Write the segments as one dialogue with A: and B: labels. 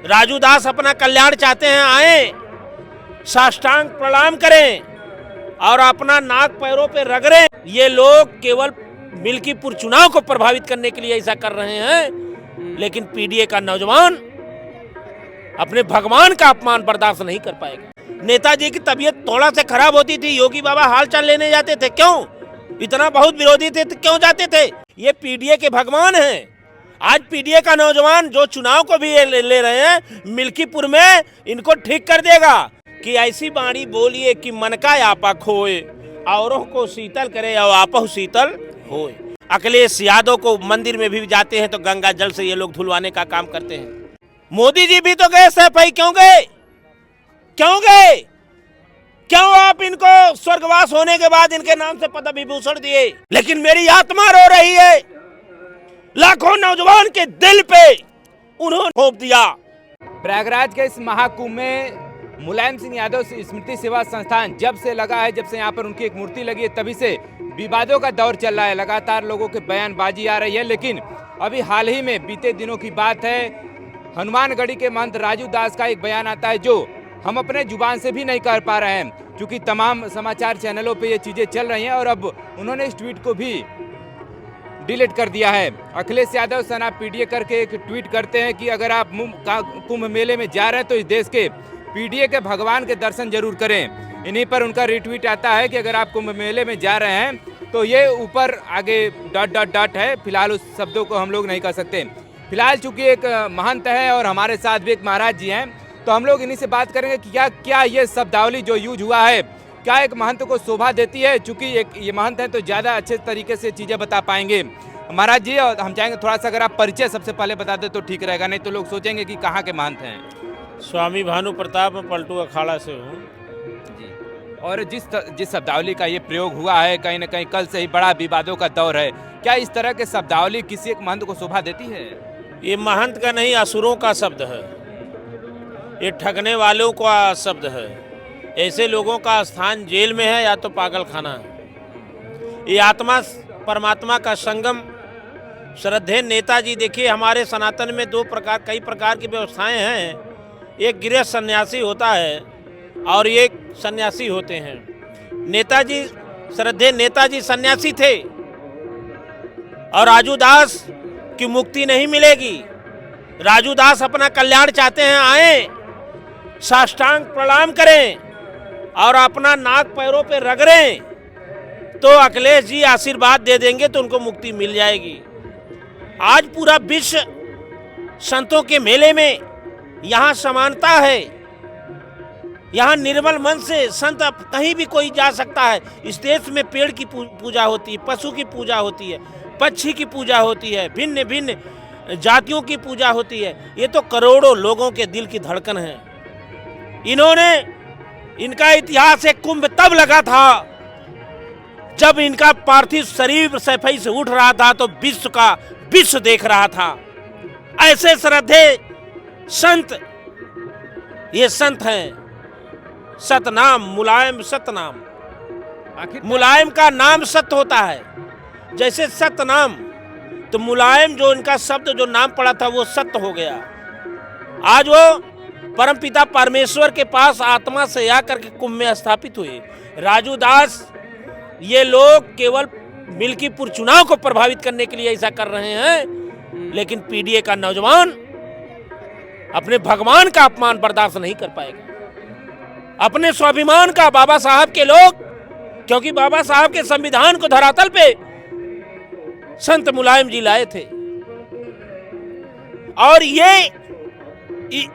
A: राजू दास अपना कल्याण चाहते हैं, आए साष्टांग प्रणाम करें और अपना नाक पैरों पे रगड़ें। ये लोग केवल मिल्कीपुर चुनाव को प्रभावित करने के लिए ऐसा कर रहे हैं, लेकिन पीडीए का नौजवान अपने भगवान का अपमान बर्दाश्त नहीं कर पाएगा। नेताजी की तबीयत थोड़ा से खराब होती थी, योगी बाबा हालचाल लेने जाते थे, क्यों? इतना बहुत विरोधी थे तो क्यों जाते थे? ये पीडीए के भगवान हैं। आज पीडीए का नौजवान जो चुनाव को भी ले रहे हैं, मिल्कीपुर में इनको ठीक कर देगा कि ऐसी बाणी बोलिए कि मन का आपा खोए, औरों को शीतल करे और आपहु शीतल होए। अखिलेश यादव को मंदिर में भी जाते हैं तो गंगा जल से ये लोग धुलवाने का काम करते हैं। मोदी जी भी तो गए सफाई, क्यों गए? क्यों गए? क्यों आप इनको स्वर्गवास होने के बाद इनके नाम से पद्म विभूषण दिए? लेकिन मेरी आत्मा रो रही है, लाखों नौजवान के दिल पे उन्होंने थोप दिया।
B: प्रयागराज के इस महाकुंभ में मुलायम सिंह यादव स्मृति सेवा संस्थान जब से लगा है, जब से यहाँ पर उनकी एक मूर्ति लगी है, तभी से विवादों का दौर चल रहा है। लगातार लोगों के बयानबाजी आ रही है, लेकिन अभी हाल ही में बीते दिनों की बात है, हनुमानगढ़ी के महंत राजू दास का एक बयान आता है जो हम अपने जुबान से भी नहीं कर पा रहे हैं, क्योंकि तमाम समाचार चैनलों पे ये चीज़ें चल रही हैं। और अब उन्होंने इस ट्वीट को भी डिलीट कर दिया है। अखिलेश यादव सेना पीडीए करके एक ट्वीट करते हैं कि अगर आप कुंभ मेले में जा रहे हैं तो इस देश के पीडीए के भगवान के दर्शन जरूर करें। इन्हीं पर उनका रिट्वीट आता है कि अगर आप कुंभ मेले में जा रहे हैं तो ये ऊपर आगे डॉट डॉट डॉट है। फिलहाल उस शब्दों को हम लोग नहीं कर सकते। फिलहाल चूंकि एक महंत है और हमारे साथ भी एक महाराज जी हैं, तो हम लोग इन्हीं से बात करेंगे कि क्या ये शब्दावली जो यूज हुआ है क्या एक महंत को शोभा देती है। चूंकि ये महंत है तो ज़्यादा अच्छे तरीके से चीज़ें बता पाएंगे महाराज जी। और हम चाहेंगे थोड़ा सा अगर आप परिचय सबसे पहले बता दें तो ठीक रहेगा, नहीं तो लोग सोचेंगे कि कहाँ के महंत हैं।
A: स्वामी भानु प्रताप, मैं पलटू अखाड़ा से हूँ
B: जी। और जिस शब्दावली का ये प्रयोग हुआ है, कहीं ना कहीं कल से ही बड़ा विवादों का दौर है, क्या इस तरह के शब्दावली किसी एक महंत को शोभा देती है?
A: ये महंत का नहीं, असुरों का शब्द है। ये ठगने वालों का शब्द है। ऐसे लोगों का स्थान जेल में है या तो पागल खाना है। ये आत्मा परमात्मा का संगम। श्रद्धेय नेताजी, देखिए हमारे सनातन में कई प्रकार की व्यवस्थाएं हैं। एक गृह सन्यासी होता है और एक सन्यासी होते हैं। नेताजी, श्रद्धेय नेताजी सन्यासी थे और राजू दास की मुक्ति नहीं मिलेगी। राजू दास अपना कल्याण चाहते हैं, आए साष्टांग प्रणाम करें और अपना नाक पैरों पे रगड़ें, तो अखिलेश जी आशीर्वाद दे देंगे तो उनको मुक्ति मिल जाएगी। आज पूरा विश्व संतों के मेले में यहाँ समानता है। यहाँ निर्मल मन से संत कहीं भी कोई जा सकता है। इस देश में पेड़ की पूजा होती है, पशु की पूजा होती है, पक्षी की पूजा होती है, भिन्न भिन्न जातियों की पूजा होती है। ये तो करोड़ों लोगों के दिल की धड़कन है। इनका इतिहास एक कुंभ तब लगा था जब इनका पार्थिव शरीर सफाई से उठ रहा था तो विश्व देख रहा था। ऐसे श्रद्धेय संत, ये संत हैं सतनाम, मुलायम सतनाम। मुलायम का नाम सत्य होता है, जैसे सतनाम, तो मुलायम जो इनका शब्द जो नाम पड़ा था वो सत्य हो गया। आज वो परमपिता परमेश्वर के पास आत्मा से आकर के कुंभ में स्थापित हुए। राजू दास, ये लोग केवल मिल्कीपुर चुनाव को प्रभावित करने के लिए ऐसा कर रहे हैं, लेकिन पीडीए का नौजवान अपने भगवान का अपमान बर्दाश्त नहीं कर पाएगा। अपने स्वाभिमान का, बाबा साहब के लोग, क्योंकि बाबा साहब के संविधान को धरातल पे संत मुलायम जी लाए थे और ये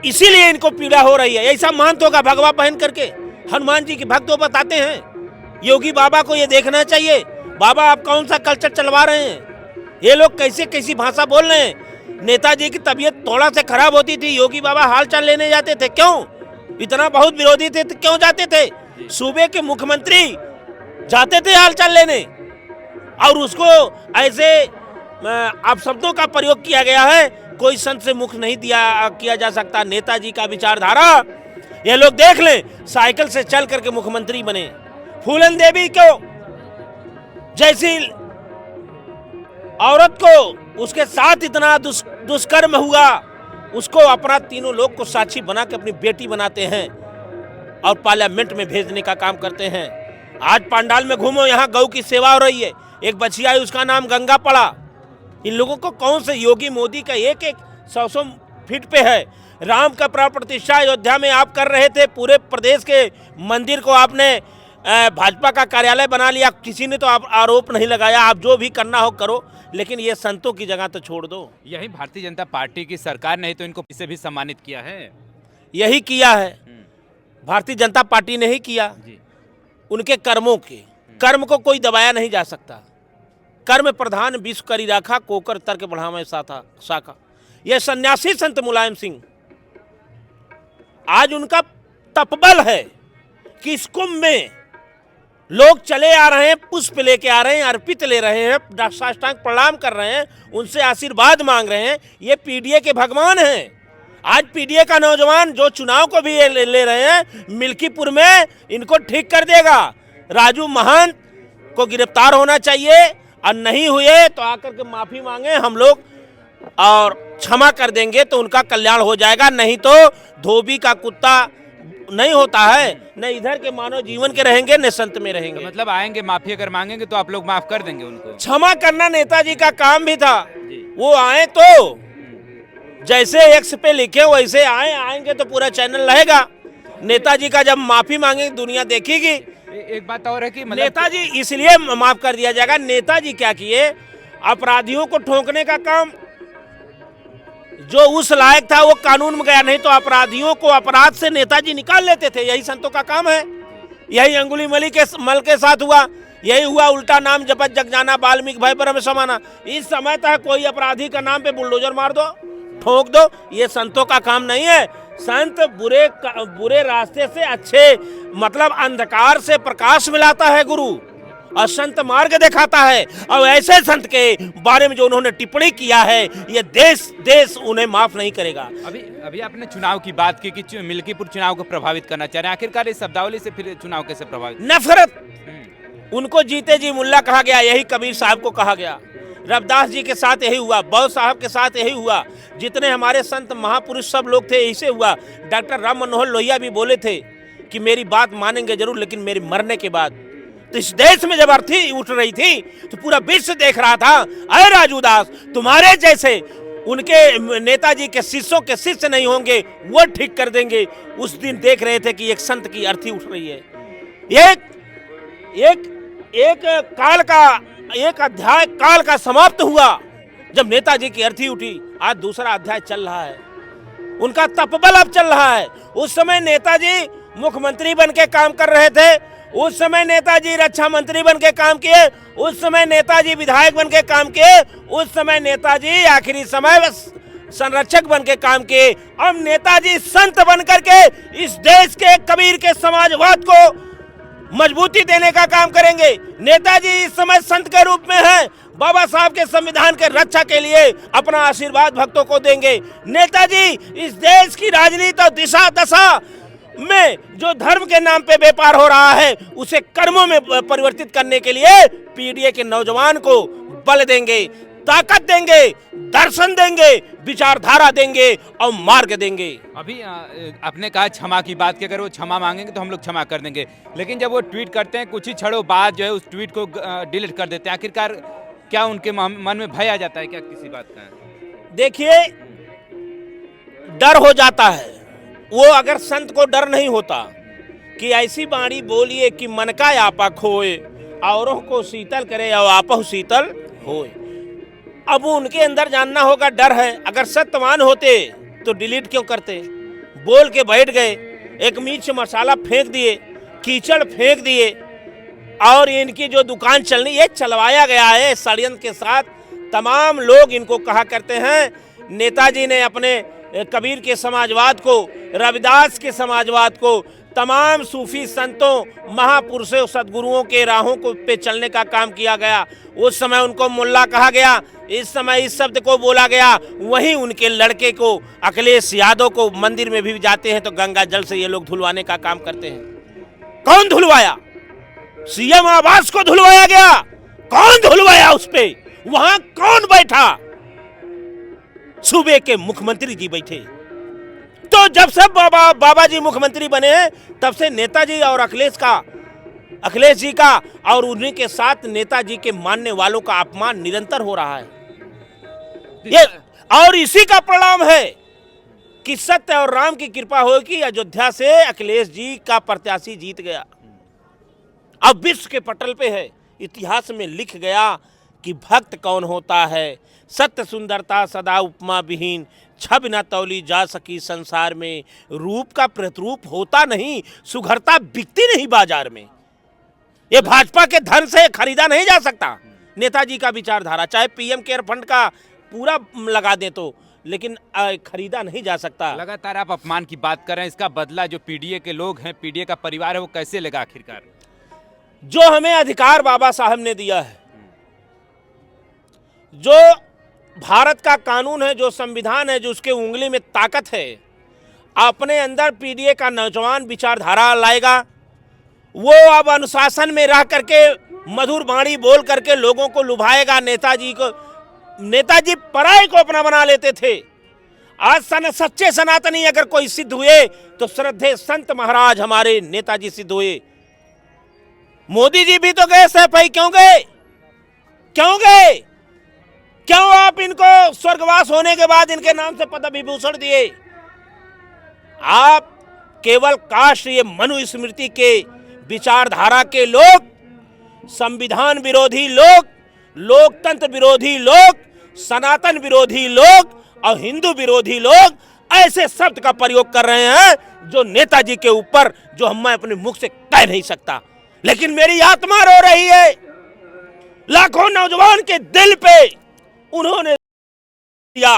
A: इसीलिए इनको पीड़ा हो रही है। ऐसा महंतों का भगवा पहन करके हनुमान जी के भक्तों बताते हैं। योगी बाबा को ये देखना चाहिए, बाबा आप कौन सा कल्चर चलवा रहे हैं? ये लोग कैसी भाषा बोल रहे हैं? नेताजी की तबीयत थोड़ा से खराब होती थी, योगी बाबा हालचाल लेने जाते थे, क्यों? इतना बहुत विरोधी थे तो क्यों जाते थे? सूबे के मुख्यमंत्री जाते थे हालचाल लेने और उसको ऐसे अपशब्दों का प्रयोग किया गया है। कोई संत से मुख नहीं किया जा सकता। नेताजी का विचारधारा ये लोग देख लें, साइकिल से चल करके मुख्यमंत्री बने। फूलन देवी को जैसी औरत को उसके साथ इतना दुष्कर्म हुआ, उसको अपना तीनों लोग को साक्षी बना के अपनी बेटी बनाते हैं और पार्लियामेंट में भेजने का काम करते हैं। आज पंडाल में घूमो, यहाँ गौ की सेवा हो रही है, एक बच्ची आई उसका नाम गंगा पड़ा। इन लोगों को कौन से योगी मोदी का एक 100 फीट पे है। राम का प्राण प्रतिष्ठा अयोध्या में आप कर रहे थे, पूरे प्रदेश के मंदिर को आपने भाजपा का कार्यालय बना लिया, किसी ने तो आप आरोप नहीं लगाया। आप जो भी करना हो करो, लेकिन ये संतों की जगह तो छोड़ दो।
B: यही भारतीय जनता पार्टी की सरकार ने ही तो इनको इसे भी सम्मानित किया है।
A: यही किया है, भारतीय जनता पार्टी ने ही किया। उनके कर्मों के कर्म को कोई दबाया नहीं जा सकता। कर्म प्रधान विश्व करी राखा, कोकर तर्क बढ़ावे शाखा। यह सन्यासी संत मुलायम सिंह, आज उनका तपबल है कि इस कुंभ में लोग चले आ रहे हैं, पुष्प लेके आ रहे हैं, अर्पित ले रहे हैं, साष्टांग प्रणाम कर रहे हैं, उनसे आशीर्वाद मांग रहे हैं। ये पीडीए के भगवान हैं। आज पीडीए का नौजवान जो चुनाव को भी ले रहे हैं, मिल्कीपुर में इनको ठीक कर देगा। राजू महंत को गिरफ्तार होना चाहिए, और नहीं हुए तो आकर के माफी मांगे हम लोग और क्षमा कर देंगे तो उनका कल्याण हो जाएगा। नहीं तो धोबी का कुत्ता नहीं होता है, न इधर के मानव जीवन के रहेंगे न संत में रहेंगे।
B: तो मतलब आएंगे माफी अगर मांगेंगे तो आप लोग माफ कर देंगे उनको?
A: क्षमा करना नेताजी का काम भी था। वो आए तो जैसे एक्स पे लिखे वैसे आएंगे तो पूरा चैनल रहेगा। नेताजी का जब माफी मांगेंगे दुनिया देखेगी।
B: एक बात और है कि मतलब
A: नेताजी इसलिए माफ कर दिया जाएगा, नेताजी क्या किए, अपराधियों को ठोकने का काम जो उस लायक था वो कानून में गया, नहीं तो अपराधियों को अपराध से नेताजी निकाल लेते थे। यही संतों का काम है। यही अंगुली मल के साथ हुआ, यही हुआ। उल्टा नाम जपत जग जाना, वाल्मीकि भय परम समाना। इस समय तक कोई अपराधी का नाम पे बुलडोजर मार दो, ठोक दो, ये संतों का काम नहीं है। संत बुरे रास्ते से अच्छे मतलब अंधकार से प्रकाश मिलाता है गुरु, और संत मार्ग दिखाता है। और ऐसे संत के बारे में जो उन्होंने टिप्पणी किया है, ये देश उन्हें माफ नहीं करेगा।
B: अभी आपने चुनाव की बात की कि मिल्कीपुर चुनाव को प्रभावित करना चाह रहे हैं। आखिरकार इस शब्दावली से फिर चुनाव कैसे प्रभावित?
A: नफरत। उनको जीते जी मुल्ला कहा गया, यही कबीर साहब को कहा गया, रविदास जी के साथ यही हुआ, बौद्ध साहब के साथ यही हुआ, जितने हमारे संत महापुरुष सब लोग थे यही हुआ। डॉक्टर राम मनोहर लोहिया भी बोले थे कि मेरी बात मानेंगे जरूर, लेकिन मेरे मरने के बाद। तो इस देश में जब अर्थी उठ रही थी तो पूरा विश्व देख रहा था, अरे राजूदास तुम्हारे जैसे उनके नेताजी के शिष्यों के शिष्य नहीं होंगे, वो ठीक कर देंगे। उस दिन देख रहे थे कि एक संत की अर्थी उठ रही है। एक अध्याय काल का समाप्त हुआ जब नेताजी की अर्थी उठी। आज दूसरा अध्याय चल रहा है, उनका तपबल अब चल रहा है। उस समय नेताजी मुख्यमंत्री बन के काम कर रहे थे, उस समय नेताजी रक्षा मंत्री बन के काम किए, उस समय नेताजी विधायक बन के काम किए, उस समय नेताजी आखिरी समय संरक्षक बन के काम किए। अब नेताजी संत बन करके इस देश के कबीर के समाजवाद को मजबूती देने का काम करेंगे। नेताजी इस समय संत के रूप में हैं, बाबा साहब के संविधान के रक्षा के लिए अपना आशीर्वाद भक्तों को देंगे। नेताजी इस देश की राजनीति और दिशा दशा में जो धर्म के नाम पे व्यापार हो रहा है उसे कर्मों में परिवर्तित करने के लिए पीडीए के नौजवान को बल देंगे, ताकत देंगे, दर्शन देंगे, विचारधारा देंगे और मार्ग देंगे।
B: अभी आपने कहा क्षमा की बात कि अगर वो क्षमा मांगेंगे तो हम लोग क्षमा कर देंगे, लेकिन जब वो ट्वीट करते हैं कुछ ही क्षणों बाद जो है उस ट्वीट को डिलीट कर देते हैं। आखिरकार क्या उनके मन में भय आ जाता है क्या किसी बात का? देखिए,
A: डर हो जाता है। वो अगर संत को डर नहीं होता कि ऐसी बाणी बोलिए कि मन का आपा खोए, औरों को शीतल करे और आपहु शीतल होए। अब वो उनके अंदर जानना होगा, डर है। अगर सत्यवान होते तो डिलीट क्यों करते? बोल के बैठ गए, एक मिर्च मसाला फेंक दिए, कीचड़ फेंक दिए, और इनकी जो दुकान चलनी ये चलवाया गया है षड्यंत्र के साथ। तमाम लोग इनको कहा करते हैं, नेताजी ने अपने कबीर के समाजवाद को, रविदास के समाजवाद को, तमाम सूफी संतों महापुरुषों सदगुरुओं के राहों को पे चलने का काम किया गया। उस समय उनको मुल्ला कहा गया, इस समय इस शब्द को बोला गया। वहीं उनके लड़के को अखिलेश यादव को मंदिर में भी जाते हैं तो गंगा जल से ये लोग धुलवाने का काम करते हैं। कौन धुलवाया? सीएम आवास को धुलवाया गया। कौन धुलवाया? उस पे वहां कौन बैठा? सूबे के मुख्यमंत्री जी बैठे। तो जब से बाबा जी मुख्यमंत्री बने तब से नेताजी और अखिलेश जी का और उन्हीं के साथ नेताजी के मानने वालों का अपमान निरंतर हो रहा है। ये और इसी का परिणाम है कि सत्य और राम की कृपा हो कि अयोध्या से अखिलेश जी का प्रत्याशी जीत गया। अब विश्व के पटल पे है, इतिहास में लिख गया कि भक्त कौन होता है। सत्य सुंदरता सदा उपमा विहीन, छब न तौली जा सकी संसार में। रूप का प्रतिरूप होता नहीं, सुघरता बिकती नहीं बाजार में। ये भाजपा के धन से खरीदा नहीं जा सकता नेताजी का विचारधारा, चाहे पीएम केयर फंड का पूरा लगा दे तो, लेकिन खरीदा नहीं जा सकता।
B: लगातार आप अपमान की बात कर रहे हैं, इसका बदला जो पीडीए के लोग हैं, पीडीए का परिवार है, वो कैसे लेगा आखिरकार?
A: जो हमें अधिकार बाबा साहब ने दिया है, जो भारत का कानून है, जो संविधान है, जो उसके उंगली में ताकत है, अपने अंदर पीडीए का नौजवान विचारधारा लाएगा। वो अब अनुशासन में रह करके मधुर वाणी बोल करके लोगों को लुभाएगा। नेताजी पराई को अपना बना लेते थे। आज सच्चे सनातनी अगर कोई सिद्ध हुए तो श्रद्धे संत महाराज हमारे नेताजी सिद्ध हुए। मोदी जी भी तो गए सफाई, क्यों गए? क्यों आप इनको स्वर्गवास होने के बाद इनके नाम से पद्म विभूषण दिए? आप केवल काश ये मनुस्मृति के विचारधारा के लोग, संविधान विरोधी लोग, लोकतंत्र विरोधी लोग, सनातन विरोधी लोग और हिंदू विरोधी लोग ऐसे शब्द का प्रयोग कर रहे हैं जो नेताजी के ऊपर, जो मैं अपने मुख से कह नहीं सकता, लेकिन मेरी आत्मा रो रही है। लाखों नौजवान के दिल पे उन्होंने दिया।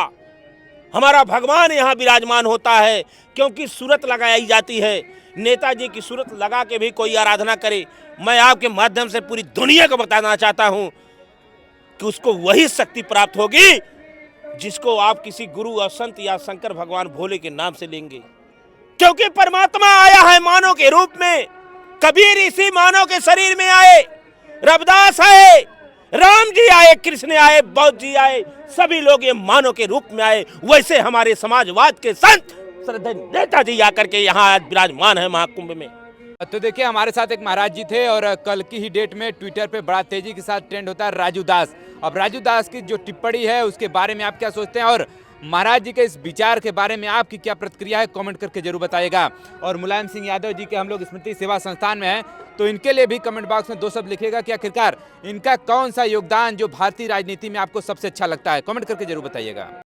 A: हमारा भगवान यहाँ विराजमान होता है क्योंकि सूरत लगाई जाती है। नेताजी की सूरत लगा के भी कोई आराधना करे, मैं आपके माध्यम से पूरी दुनिया को बताना चाहता हूं कि उसको वही शक्ति प्राप्त होगी जिसको आप किसी गुरु और संत या शंकर भगवान भोले के नाम से लेंगे। क्योंकि परमात्मा आया है मानव के रूप में। कबीर इसी मानव के शरीर में आए, रविदास आए, राम जी आए, कृष्ण आए, बौद्ध जी आए, सभी लोग ये मानव के रूप में आए। वैसे हमारे समाजवाद के संत श्रद्धेय नेताजी आकर के यहाँ आज विराजमान है महाकुंभ में।
B: तो देखिए, हमारे साथ एक महाराज जी थे और कल की ही डेट में ट्विटर पे बड़ा तेजी के साथ ट्रेंड होता है राजू दास। अब राजू दास की जो टिप्पणी है उसके बारे में आप क्या सोचते हैं, और महाराज जी के इस विचार के बारे में आपकी क्या प्रतिक्रिया है, कमेंट करके जरूर बताइएगा। और मुलायम सिंह यादव जी के हम लोग स्मृति सेवा संस्थान में हैं, तो इनके लिए भी कमेंट बॉक्स में 2 शब्द लिखिएगा कि आखिरकार इनका कौन सा योगदान जो भारतीय राजनीति में आपको सबसे अच्छा लगता है, कमेंट करके जरूर बताइएगा।